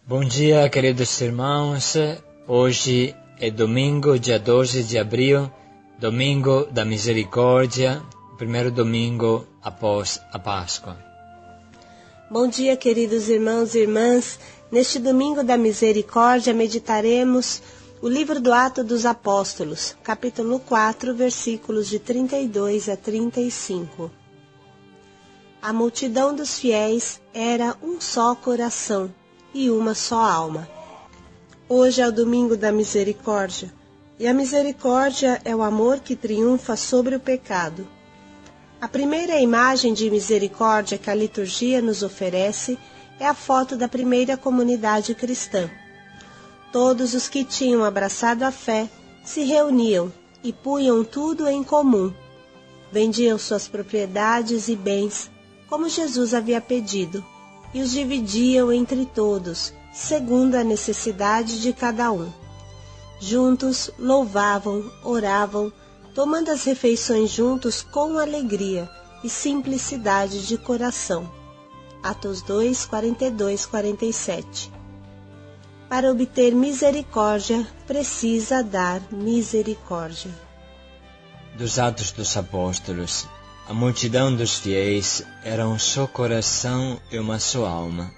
Bom dia, queridos irmãos. Hoje é domingo, dia 12 de abril, domingo da misericórdia, primeiro domingo após a Páscoa. Bom dia, queridos irmãos e irmãs. Neste domingo da misericórdia meditaremos o livro do Atos dos Apóstolos, capítulo 4, versículos de 32 a 35. A multidão dos fiéis era um só coração e uma só alma. Hoje é o domingo da misericórdia, e a misericórdia é o amor que triunfa sobre o pecado. A primeira imagem de misericórdia que a liturgia nos oferece é a foto da primeira comunidade cristã. Todos os que tinham abraçado a fé se reuniam e punham tudo em comum. Vendiam suas propriedades e bens, como Jesus havia pedido, e os dividiam entre todos, segundo a necessidade de cada um. Juntos louvavam, oravam, tomando as refeições juntos com alegria e simplicidade de coração. Atos 2, 42, 47. Para obter misericórdia, precisa dar misericórdia. Dos Atos dos Apóstolos, a multidão dos fiéis era um só coração e uma só alma.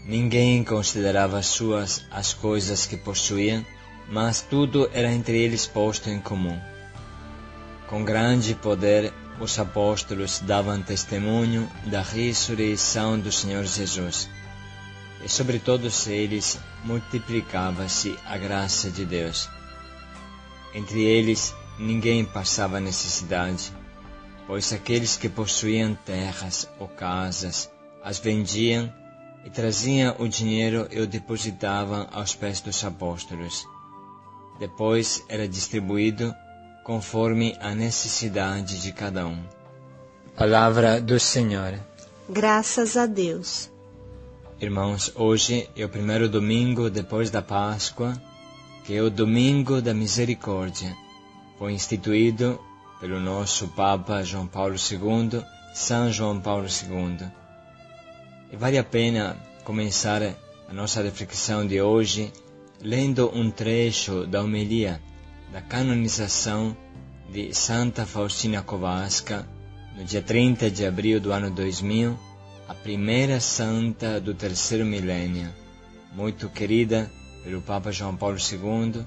Ninguém considerava suas as coisas que possuíam, mas tudo era entre eles posto em comum. Com grande poder, os apóstolos davam testemunho da ressurreição do Senhor Jesus, e sobre todos eles multiplicava-se a graça de Deus. Entre eles ninguém passava necessidade, pois aqueles que possuíam terras ou casas as vendiam e traziam o dinheiro e o depositavam aos pés dos apóstolos. Depois era distribuído conforme a necessidade de cada um. Palavra do Senhor. Graças a Deus. Irmãos, hoje é o primeiro domingo depois da Páscoa, que é o domingo da misericórdia. Foi instituído pelo nosso Papa João Paulo II, São João Paulo II. E vale a pena começar a nossa reflexão de hoje lendo um trecho da homilia da canonização de Santa Faustina Kowalska, no dia 30 de abril do ano 2000, a primeira santa do terceiro milênio, muito querida pelo Papa João Paulo II.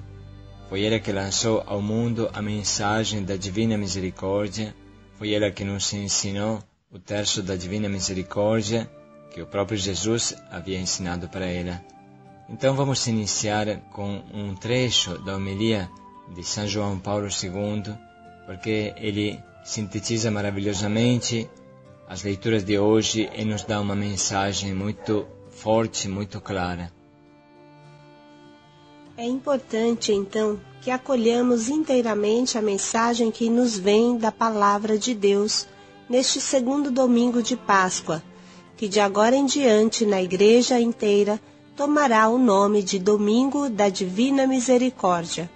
Foi ela que lançou ao mundo a mensagem da Divina Misericórdia, foi ela que nos ensinou o terço da Divina Misericórdia, que o próprio Jesus havia ensinado para ela. Então vamos iniciar com um trecho da homilia de São João Paulo II, porque ele sintetiza maravilhosamente as leituras de hoje e nos dá uma mensagem muito forte, muito clara. É importante, então, que acolhamos inteiramente a mensagem que nos vem da Palavra de Deus neste segundo domingo de Páscoa, que de agora em diante na Igreja inteira tomará o nome de Domingo da Divina Misericórdia.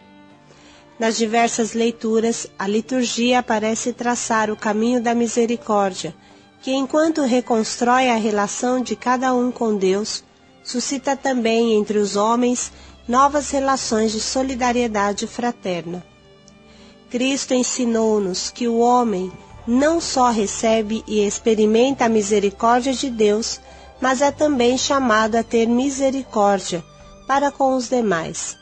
Nas diversas leituras, a liturgia parece traçar o caminho da misericórdia, que enquanto reconstrói a relação de cada um com Deus, suscita também entre os homens novas relações de solidariedade fraterna. Cristo ensinou-nos que o homem não só recebe e experimenta a misericórdia de Deus, mas é também chamado a ter misericórdia para com os demais.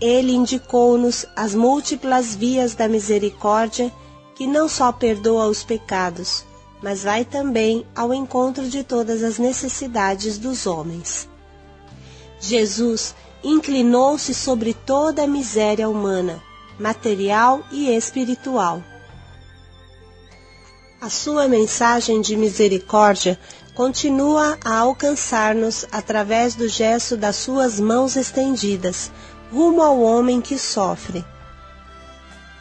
Ele indicou-nos as múltiplas vias da misericórdia, que não só perdoa os pecados, mas vai também ao encontro de todas as necessidades dos homens. Jesus inclinou-se sobre toda a miséria humana, material e espiritual. A sua mensagem de misericórdia continua a alcançar-nos através do gesto das suas mãos estendidas, rumo ao homem que sofre.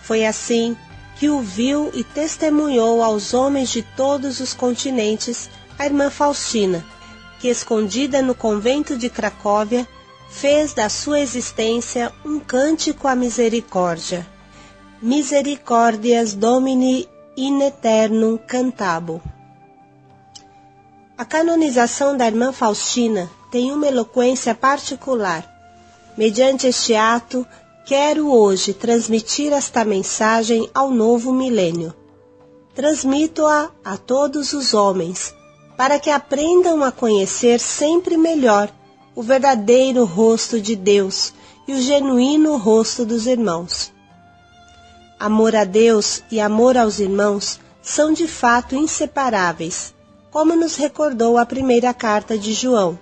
Foi assim que o viu e testemunhou aos homens de todos os continentes a irmã Faustina, que, escondida no convento de Cracóvia, fez da sua existência um cântico à misericórdia. Misericordias Domini in aeternum cantabo. A canonização da irmã Faustina tem uma eloquência particular. Mediante este ato, quero hoje transmitir esta mensagem ao novo milênio. Transmito-a a todos os homens, para que aprendam a conhecer sempre melhor o verdadeiro rosto de Deus e o genuíno rosto dos irmãos. Amor a Deus e amor aos irmãos são de fato inseparáveis, como nos recordou a primeira carta de João.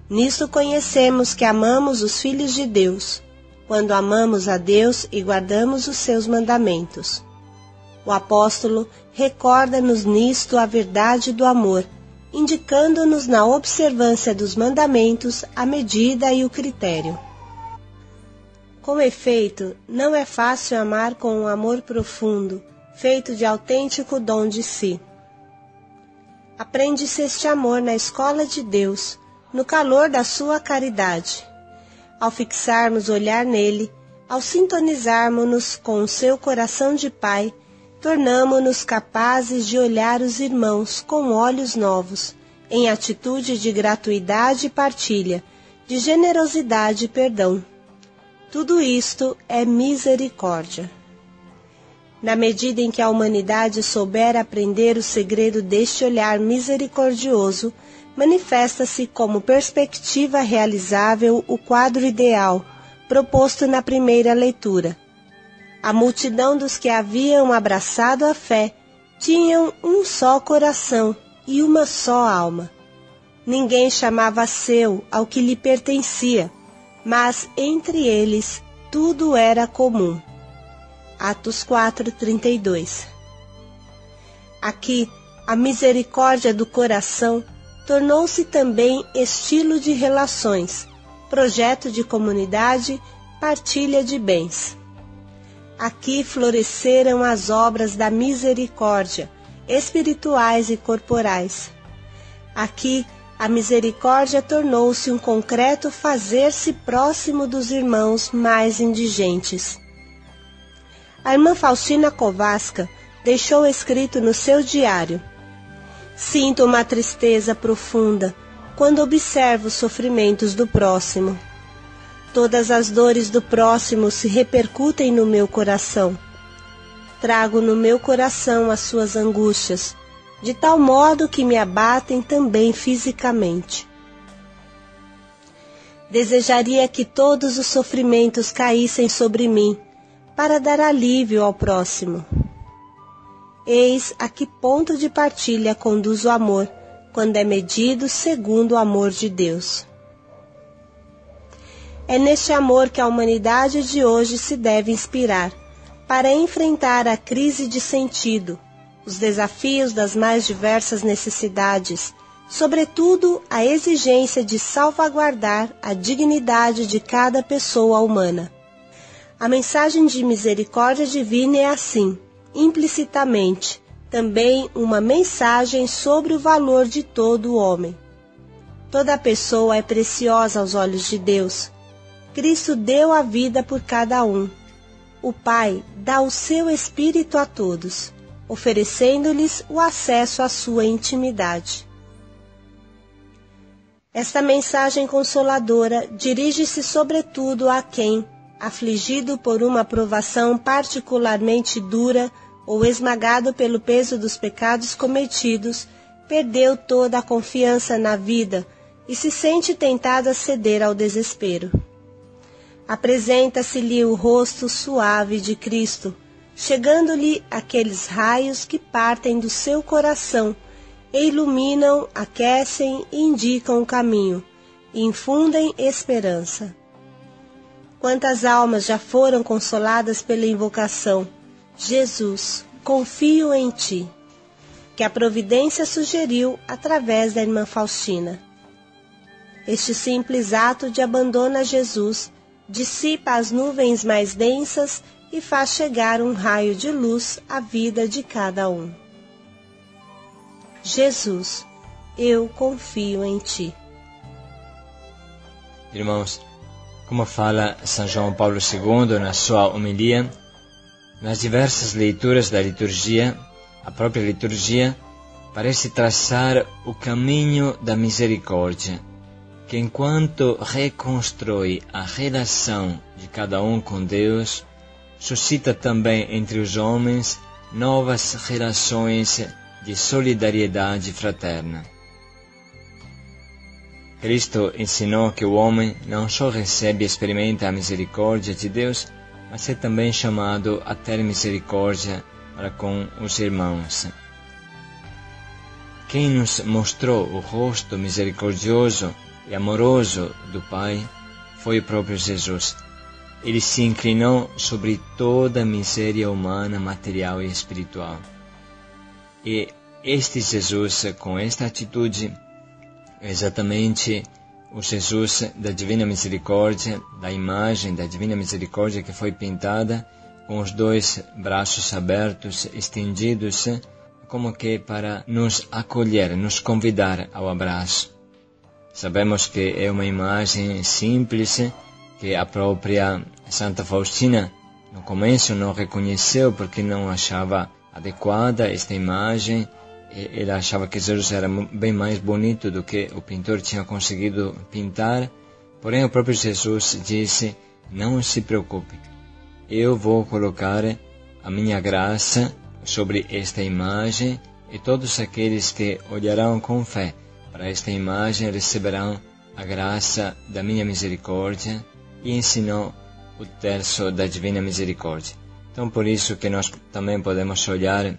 Nisto conhecemos que amamos os filhos de Deus, quando amamos a Deus e guardamos os seus mandamentos. O apóstolo recorda-nos nisto a verdade do amor, indicando-nos na observância dos mandamentos a medida e o critério. Com efeito, não é fácil amar com um amor profundo, feito de autêntico dom de si. Aprende-se este amor na escola de Deus, no calor da sua caridade. Ao fixarmos o olhar nele, ao sintonizarmos-nos com o seu coração de Pai, tornamo-nos capazes de olhar os irmãos com olhos novos, em atitude de gratuidade e partilha, de generosidade e perdão. Tudo isto é misericórdia. Na medida em que a humanidade souber aprender o segredo deste olhar misericordioso, manifesta-se como perspectiva realizável o quadro ideal proposto na primeira leitura. A multidão dos que haviam abraçado a fé tinham um só coração e uma só alma. Ninguém chamava seu ao que lhe pertencia, mas entre eles tudo era comum. Atos 4:32. Aqui, a misericórdia do coração tornou-se também estilo de relações, projeto de comunidade, partilha de bens. Aqui floresceram as obras da misericórdia, espirituais e corporais. Aqui, a misericórdia tornou-se um concreto fazer-se próximo dos irmãos mais indigentes. A irmã Faustina Kowalska deixou escrito no seu diário: sinto uma tristeza profunda quando observo os sofrimentos do próximo. Todas as dores do próximo se repercutem no meu coração. Trago no meu coração as suas angústias, de tal modo que me abatem também fisicamente. Desejaria que todos os sofrimentos caíssem sobre mim, para dar alívio ao próximo. Eis a que ponto de partilha conduz o amor, quando é medido segundo o amor de Deus. É neste amor que a humanidade de hoje se deve inspirar, para enfrentar a crise de sentido, os desafios das mais diversas necessidades, sobretudo a exigência de salvaguardar a dignidade de cada pessoa humana. A mensagem de misericórdia divina é assim, implicitamente, também uma mensagem sobre o valor de todo o homem. Toda pessoa é preciosa aos olhos de Deus. Cristo deu a vida por cada um. O Pai dá o seu Espírito a todos, oferecendo-lhes o acesso à sua intimidade. Esta mensagem consoladora dirige-se sobretudo a quem, afligido por uma provação particularmente dura ou esmagado pelo peso dos pecados cometidos, perdeu toda a confiança na vida e se sente tentado a ceder ao desespero. Apresenta-se-lhe o rosto suave de Cristo, chegando-lhe aqueles raios que partem do seu coração e iluminam, aquecem e indicam o caminho, e infundem esperança. Quantas almas já foram consoladas pela invocação: Jesus, confio em Ti, que a providência sugeriu através da irmã Faustina. Este simples ato de abandono a Jesus dissipa as nuvens mais densas e faz chegar um raio de luz à vida de cada um. Jesus, eu confio em Ti. Irmãos, como fala São João Paulo II na sua homilia, nas diversas leituras da liturgia, a própria liturgia parece traçar o caminho da misericórdia, que enquanto reconstrói a relação de cada um com Deus, suscita também entre os homens novas relações de solidariedade fraterna. Cristo ensinou que o homem não só recebe e experimenta a misericórdia de Deus, mas é também chamado a ter misericórdia para com os irmãos. Quem nos mostrou o rosto misericordioso e amoroso do Pai foi o próprio Jesus. Ele se inclinou sobre toda a miséria humana, material e espiritual. E este Jesus, com esta atitude, é exatamente o Jesus da Divina Misericórdia, da imagem da Divina Misericórdia que foi pintada com os dois braços abertos, estendidos, como que para nos acolher, nos convidar ao abraço. Sabemos que é uma imagem simples, que a própria Santa Faustina no começo não reconheceu porque não achava adequada esta imagem. Ela achava que Jesus era bem mais bonito do que o pintor tinha conseguido pintar. Porém, o próprio Jesus disse: não se preocupe, eu vou colocar a minha graça sobre esta imagem, e todos aqueles que olharão com fé para esta imagem receberão a graça da minha misericórdia, e ensinou o terço da Divina Misericórdia. Então, por isso que nós também podemos olhar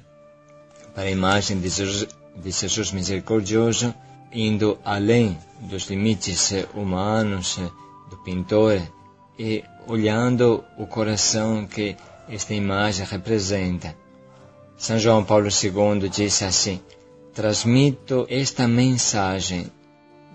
para a imagem de Jesus misericordioso, indo além dos limites humanos do pintor e olhando o coração que esta imagem representa. São João Paulo II disse assim: transmito esta mensagem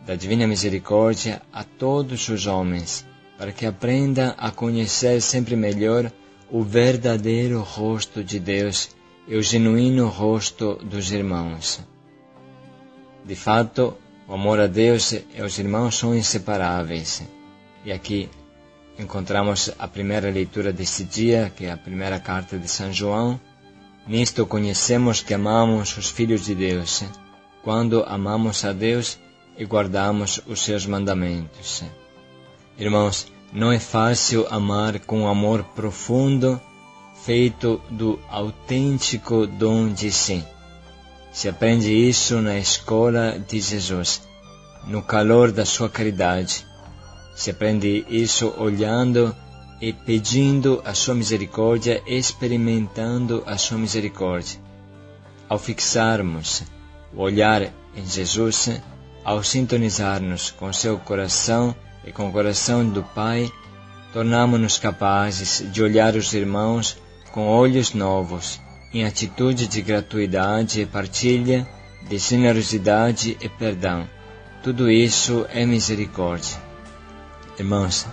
da Divina Misericórdia a todos os homens, para que aprendam a conhecer sempre melhor o verdadeiro rosto de Deus e o genuíno rosto dos irmãos. De fato, o amor a Deus e aos irmãos são inseparáveis. E aqui encontramos a primeira leitura deste dia, que é a primeira carta de São João. Nisto conhecemos que amamos os filhos de Deus, quando amamos a Deus e guardamos os seus mandamentos. Irmãos, não é fácil amar com amor profundo, feito do autêntico dom de si. Se aprende isso na escola de Jesus, no calor da sua caridade. Se aprende isso olhando e pedindo a sua misericórdia, experimentando a sua misericórdia. Ao fixarmos o olhar em Jesus, ao sintonizar-nos com seu coração e com o coração do Pai, tornamo-nos capazes de olhar os irmãos com olhos novos, em atitude de gratuidade e partilha, de generosidade e perdão. Tudo isso é misericórdia. Irmãos,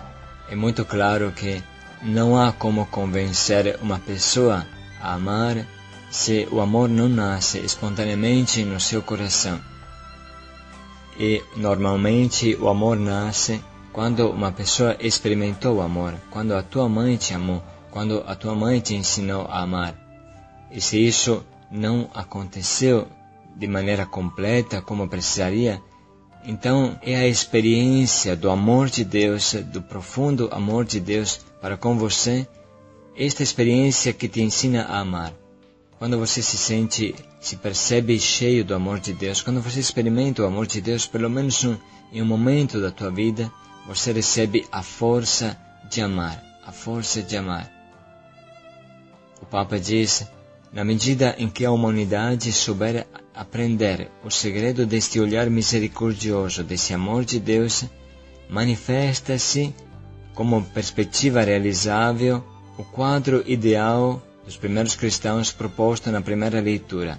é muito claro que não há como convencer uma pessoa a amar se o amor não nasce espontaneamente no seu coração. E, normalmente, o amor nasce quando uma pessoa experimentou o amor, quando a tua mãe te amou, quando a tua mãe te ensinou a amar. E se isso não aconteceu de maneira completa como precisaria, então é a experiência do amor de Deus, do profundo amor de Deus para com você, esta experiência que te ensina a amar. Quando você se percebe cheio do amor de Deus, quando você experimenta o amor de Deus, pelo menos em um momento da tua vida, você recebe a força de amar, a força de amar. O Papa diz: na medida em que a humanidade souber aprender o segredo deste olhar misericordioso, desse amor de Deus, manifesta-se como perspectiva realizável o quadro ideal dos primeiros cristãos proposto na primeira leitura.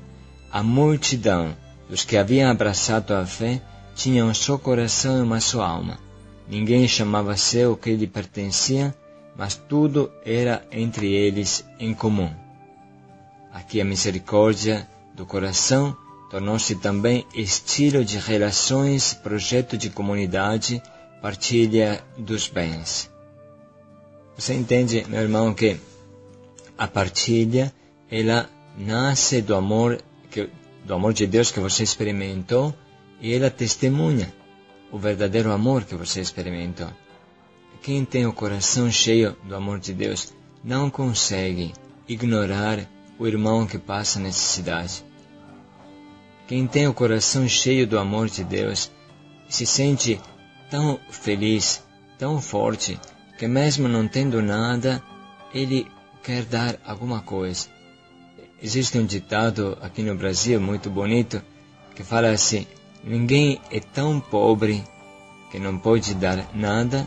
A multidão dos que haviam abraçado a fé tinha um só coração e uma só alma. Ninguém chamava seu o que lhe pertencia, mas tudo era entre eles em comum. Aqui a misericórdia do coração tornou-se também estilo de relações, projeto de comunidade, partilha dos bens. Você entende, meu irmão, que a partilha, ela nasce do amor de Deus que você experimentou, e ela testemunha o verdadeiro amor que você experimentou. Quem tem o coração cheio do amor de Deus não consegue ignorar o irmão que passa necessidade. Quem tem o coração cheio do amor de Deus se sente tão feliz, tão forte, que mesmo não tendo nada, ele quer dar alguma coisa. Existe um ditado aqui no Brasil muito bonito que fala assim: ninguém é tão pobre que não pode dar nada,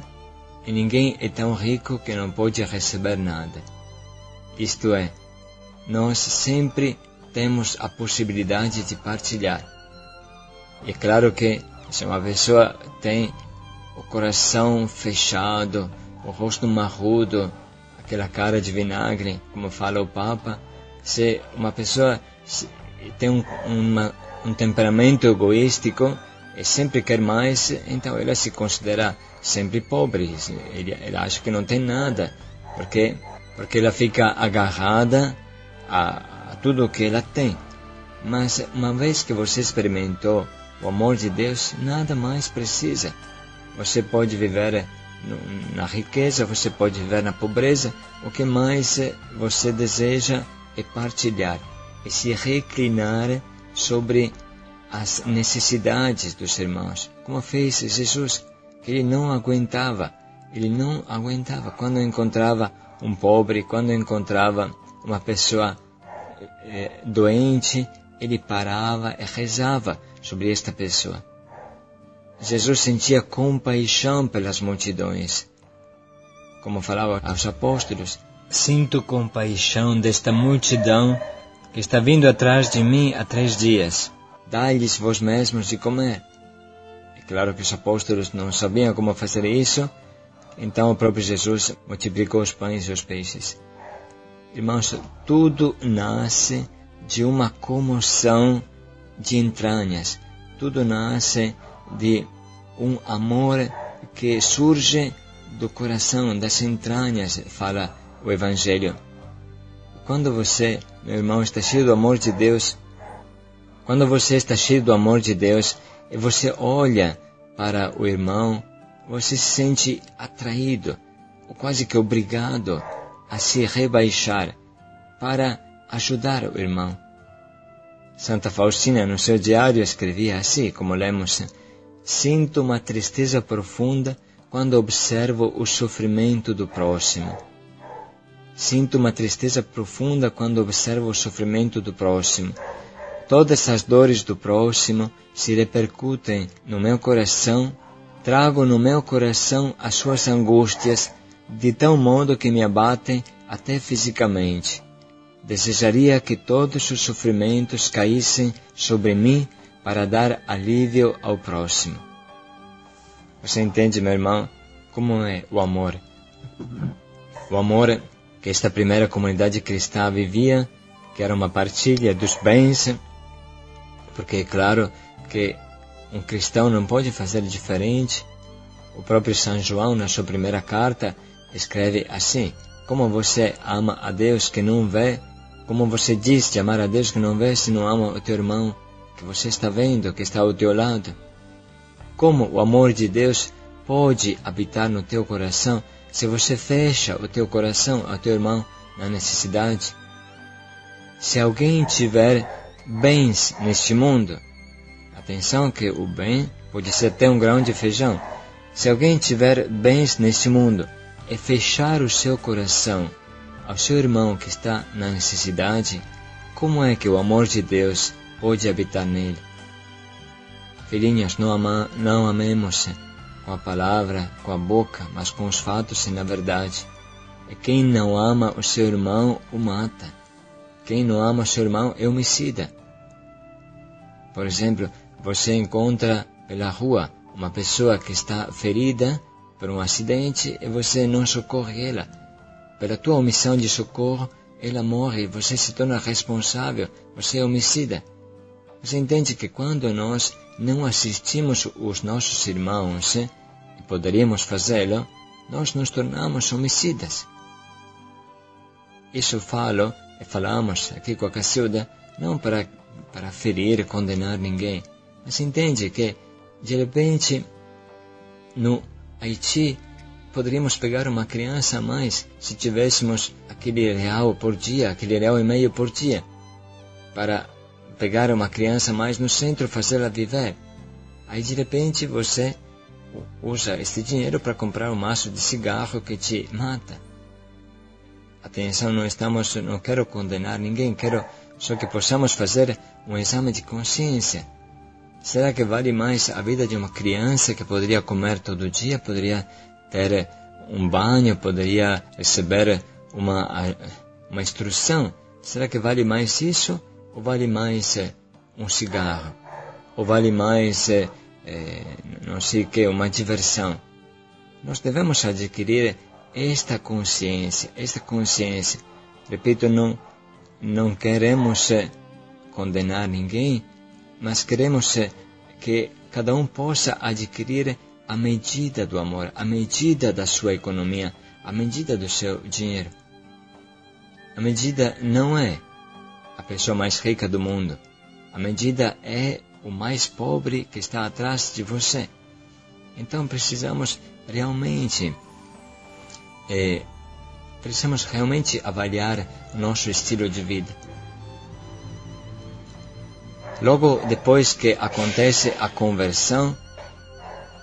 e ninguém é tão rico que não pode receber nada. Isto é, nós sempre temos a possibilidade de partilhar. E é claro que se uma pessoa tem o coração fechado, o rosto marrudo, aquela cara de vinagre, como fala o Papa, se uma pessoa tem um temperamento egoístico e sempre quer mais, então ela se considera sempre pobre. Ela acha que não tem nada, porque ela fica agarrada a tudo o que ela tem. Mas uma vez que você experimentou o amor de Deus, nada mais precisa. Você pode viver na riqueza, você pode viver na pobreza. O que mais você deseja é partilhar, é se reclinar sobre as necessidades dos irmãos, como fez Jesus, que ele não aguentava quando encontrava um pobre, quando encontrava uma pessoa doente, ele parava e rezava sobre esta pessoa. Jesus sentia compaixão pelas multidões. Como falava aos apóstolos: sinto compaixão desta multidão que está vindo atrás de mim há 3 dias. Dai-lhes vós mesmos de comer. É claro que os apóstolos não sabiam como fazer isso, então o próprio Jesus multiplicou os pães e os peixes. Irmãos, tudo nasce de uma comoção de entranhas. Tudo nasce de um amor que surge do coração, das entranhas, fala o Evangelho. Quando você, meu irmão, está cheio do amor de Deus, quando você está cheio do amor de Deus e você olha para o irmão, você se sente atraído, ou quase que obrigado a se rebaixar para ajudar o irmão. Santa Faustina, no seu diário, escrevia assim, como lemos: sinto uma tristeza profunda quando observo o sofrimento do próximo. Sinto uma tristeza profunda quando observo o sofrimento do próximo. Todas as dores do próximo se repercutem no meu coração. Trago no meu coração as suas angústias, de tal modo que me abatem até fisicamente. Desejaria que todos os sofrimentos caíssem sobre mim para dar alívio ao próximo. Você entende, meu irmão, como é o amor? O amor que esta primeira comunidade cristã vivia, que era uma partilha dos bens, porque é claro que um cristão não pode fazer diferente. O próprio São João, na sua primeira carta, escreve assim: como você ama a Deus que não vê, como você diz de amar a Deus que não vê, se não ama o teu irmão que você está vendo, que está ao teu lado? Como o amor de Deus pode habitar no teu coração se você fecha o teu coração ao teu irmão na necessidade? Se alguém tiver bens neste mundo, atenção que o bem pode ser até um grão de feijão. Se alguém tiver bens neste mundo e fechar o seu coração ao seu irmão que está na necessidade, como é que o amor de Deus pode habitar nele? Filhinhos, não amemos com a palavra, com a boca, mas com os fatos e na verdade. E quem não ama o seu irmão, o mata. Quem não ama o seu irmão é homicida. Por exemplo, você encontra pela rua uma pessoa que está ferida por um acidente e você não socorre ela. Pela tua omissão de socorro, ela morre e você se torna responsável, você é homicida. Você entende que quando nós não assistimos os nossos irmãos, e poderíamos fazê-lo, nós nos tornamos homicidas. Isso falamos aqui com a Cacilda, não para ferir e condenar ninguém, mas entende que, de repente, no Haiti, poderíamos pegar uma criança a mais se tivéssemos aquele R$1 por dia, aquele R$1,50 por dia, para pegar uma criança a mais no centro, fazê-la viver. Aí de repente você usa este dinheiro para comprar um maço de cigarro que te mata. Atenção, não quero condenar ninguém, quero só que possamos fazer um exame de consciência. Será que vale mais a vida de uma criança que poderia comer todo dia, poderia ter um banho, poderia receber uma instrução? Será que vale mais isso? Ou vale mais um cigarro? Ou vale mais, não sei o que, uma diversão? Nós devemos adquirir esta consciência. Repito, não queremos condenar ninguém, mas queremos que cada um possa adquirir a medida do amor, a medida da sua economia, a medida do seu dinheiro. A medida não é a pessoa mais rica do mundo. A medida é o mais pobre que está atrás de você. Então precisamos realmente avaliar o nosso estilo de vida. Logo depois que acontece a conversão,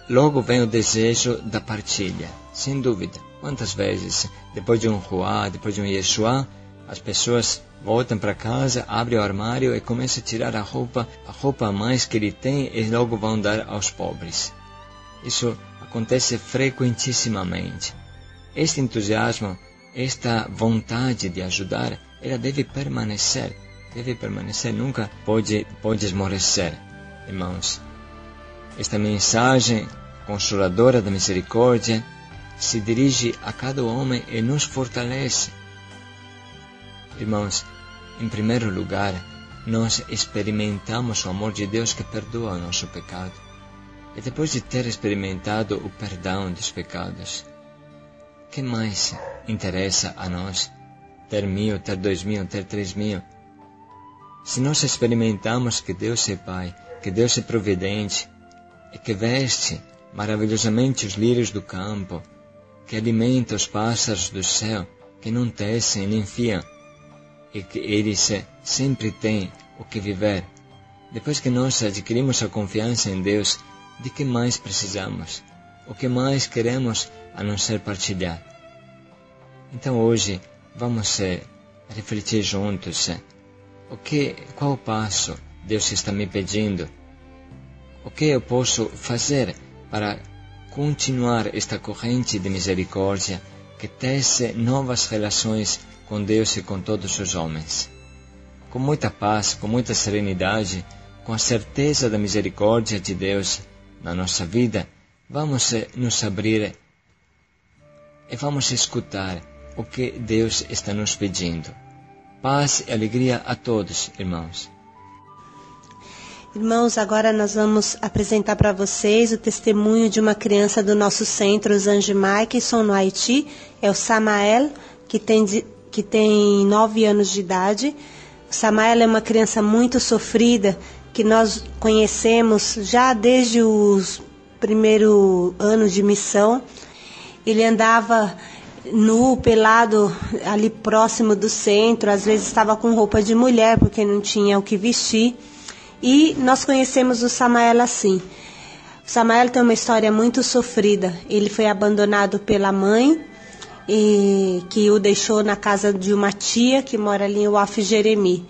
logo vem o desejo da partilha, sem dúvida. Quantas vezes, depois de um Ruá, depois de um Yeshua, as pessoas voltam para casa, abrem o armário e começam a tirar a roupa a mais que ele tem e logo vão dar aos pobres. Isso acontece frequentissimamente. Este entusiasmo, esta vontade de ajudar, ela deve permanecer, nunca pode esmorecer, irmãos. Esta mensagem consoladora da misericórdia se dirige a cada homem e nos fortalece. Irmãos, em primeiro lugar, nós experimentamos o amor de Deus que perdoa o nosso pecado. E depois de ter experimentado o perdão dos pecados, o que mais interessa a nós? Ter 1.000, ter 2.000, ter 3.000? Se nós experimentamos que Deus é Pai, que Deus é providente, e que veste maravilhosamente os lírios do campo, que alimenta os pássaros do céu, que não tecem nem fiam, e que eles sempre têm o que viver. Depois que nós adquirimos a confiança em Deus, de que mais precisamos? O que mais queremos a não ser partilhar? Então hoje vamos refletir juntos. Qual passo Deus está me pedindo? O que eu posso fazer para continuar esta corrente de misericórdia que tece novas relações com Deus e com todos os homens? Com muita paz, com muita serenidade, com a certeza da misericórdia de Deus na nossa vida, vamos nos abrir e vamos escutar o que Deus está nos pedindo. Paz e alegria a todos, irmãos. Irmãos, agora nós vamos apresentar para vocês o testemunho de uma criança do nosso centro, os Anjos Mikeson, no Haiti. É o Samael, que tem 9 anos de idade. O Samael é uma criança muito sofrida, que nós conhecemos já desde os primeiros anos de missão. Ele andava nu, pelado, ali próximo do centro, às vezes estava com roupa de mulher, porque não tinha o que vestir. E nós conhecemos o Samael assim. O Samael tem uma história muito sofrida. Ele foi abandonado pela mãe, que o deixou na casa de uma tia que mora ali em Waf Jeremi.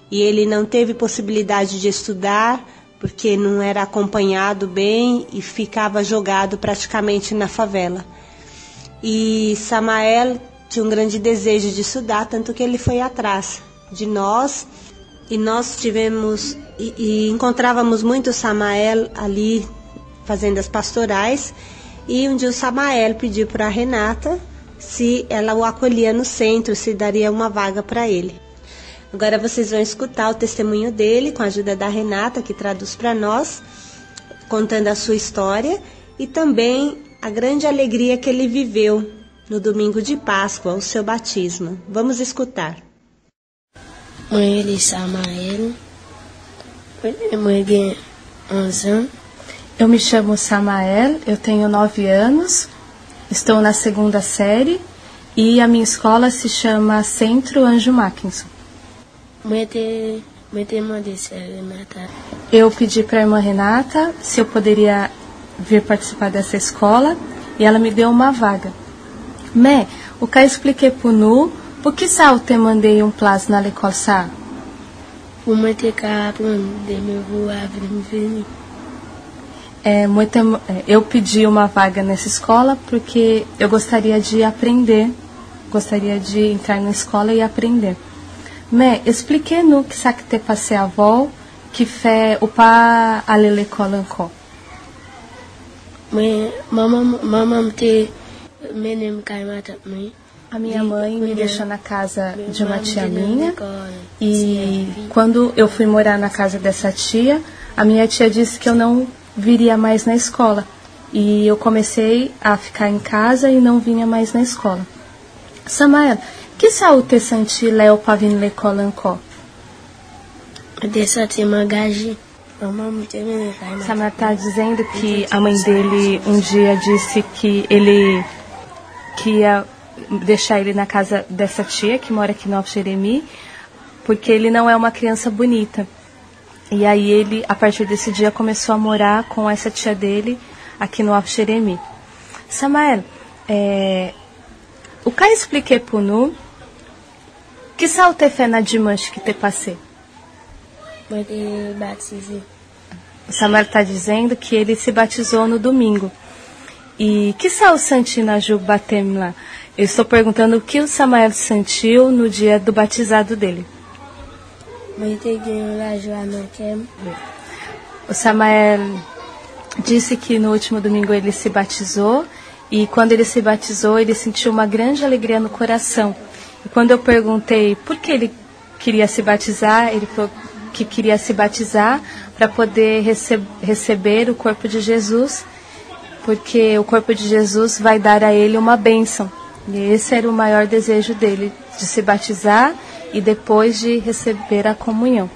E ele não teve possibilidade de estudar, porque não era acompanhado bem e ficava jogado praticamente na favela. E Samael tinha um grande desejo de estudar, tanto que ele foi atrás de nós. E nós tivemos e encontrávamos muito o Samael ali fazendo as pastorais. E um dia o Samael pediu para a Renata se ela o acolhia no centro, se daria uma vaga para ele. Agora vocês vão escutar o testemunho dele com a ajuda da Renata, que traduz para nós, contando a sua história e também a grande alegria que ele viveu no domingo de Páscoa, o seu batismo. Vamos escutar. Mãe de Samael, mãe de 11 ans, Eu me chamo Samael, eu tenho 9 anos, estou na 2ª série e a minha escola se chama Centro Anjo Mackinson. Eu pedi para a irmã Renata se eu poderia vir participar dessa escola e ela me deu uma vaga. Mé, o que eu expliquei para nu, por que eu te mandei place na l'école ça? Eu pedi uma vaga nessa escola porque eu gostaria de aprender, gostaria de entrar na escola e aprender. Mais expliquez-nous que ça que t'est passé avant, qui fait ou pas aller à l'école encore. A minha mãe me deixou na casa de uma tia minha e quando eu fui morar na casa dessa tia, a minha tia disse que eu não viria mais na escola. E eu comecei a ficar em casa e não vinha mais na escola. Samael, que ça te senti Léo para vir à l'école encore? Samael está dizendo que a mãe dele um dia disse que ele ia deixar ele na casa dessa tia que mora aqui no Alto Jeremi, porque ele não é uma criança bonita. E aí ele, a partir desse dia, começou a morar com essa tia dele aqui no Alto Jeremi. Samael, o que eu expliquei para nu, que ça te fait na dimanche que te passé? O Samael está dizendo que ele se batizou no domingo. E que ça senti na Ju batem lá? Eu estou perguntando o que o Samael sentiu no dia do batizado dele. O Samael disse que no último domingo ele se batizou e quando ele se batizou ele sentiu uma grande alegria no coração. E quando eu perguntei por que ele queria se batizar, ele falou que queria se batizar para poder receber o corpo de Jesus, porque o corpo de Jesus vai dar a ele uma bênção. E esse era o maior desejo dele, de se batizar e depois de receber a comunhão.